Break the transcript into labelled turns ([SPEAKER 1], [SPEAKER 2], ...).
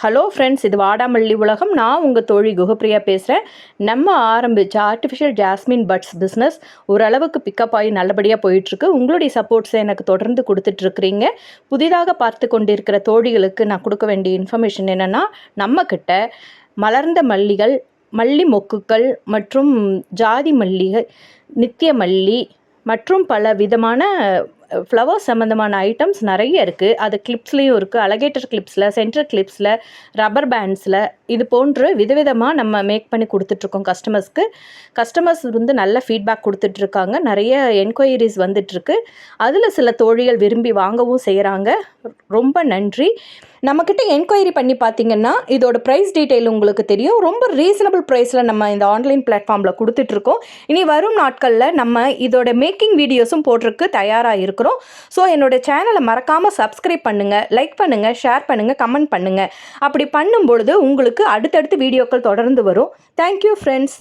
[SPEAKER 1] Hello friends, இது வாடாமல்லி உலகம். நான் உங்கள் தோழி குகப்பிரியா பேசுகிறேன். நம்ம ஆரம்பித்த ஆர்டிஃபிஷியல் ஜாஸ்மின் பட்ஸ் பிஸ்னஸ் ஓரளவுக்கு பிக்கப் ஆகி நல்லபடியாக போயிட்டுருக்கு. உங்களுடைய சப்போர்ட்ஸை எனக்கு தொடர்ந்து கொடுத்துட்ருக்குறீங்க. புதிதாக பார்த்து கொண்டிருக்கிற தோழிகளுக்கு நான் கொடுக்க வேண்டிய இன்ஃபர்மேஷன் என்னென்னா, நம்மக்கிட்ட மலர்ந்த மல்லிகள், மல்லி மொக்குகள் மற்றும் ஜாதி மல்லிகை, நித்திய மல்லி மற்றும் பல விதமான ஃப்ளவர்ஸ் சம்மந்தமான ஐட்டம்ஸ் நிறைய இருக்குது. அது கிளிப்ஸ்லேயும் இருக்குது, அலகேட்டர் கிளிப்ஸில், சென்டர் கிளிப்ஸில், ரப்பர் பேண்ட்ஸில், இது போன்று விதவிதமாக நம்ம மேக் பண்ணி கொடுத்துட்ருக்கோம் கஸ்டமர்ஸ்க்கு. கஸ்டமர்ஸ் நல்ல ஃபீட்பேக் கொடுத்துட்ருக்காங்க. நிறைய என்கொயரிஸ் வந்துட்டுருக்கு. அதில் சில தோழிகள் விரும்பி வாங்கவும் செய்கிறாங்க. ரொம்ப நன்றி. நம்மக்கிட்ட என்கொயரி பண்ணி பார்த்தீங்கன்னா இதோட ப்ரைஸ் டீட்டெயில் உங்களுக்கு தெரியும். ரொம்ப ரீசனபிள் ப்ரைஸில் நம்ம இந்த ஆன்லைன் பிளாட்ஃபார்மில் கொடுத்துட்ருக்கோம். இனி வரும் நாட்களில் நம்ம இதோட மேக்கிங் வீடியோஸும் போட்டிருக்கு தயாராக இருக்கிறோம். ஸோ என்னோடய சேனலை மறக்காமல் சப்ஸ்கிரைப் பண்ணுங்கள், லைக் பண்ணுங்கள், ஷேர் பண்ணுங்கள், கமெண்ட் பண்ணுங்கள். அப்படி பண்ணும் பொழுது உங்களுக்கு அடுத்தடுத்து வீடியோக்கள் தொடர்ந்து வரும். Thank you friends.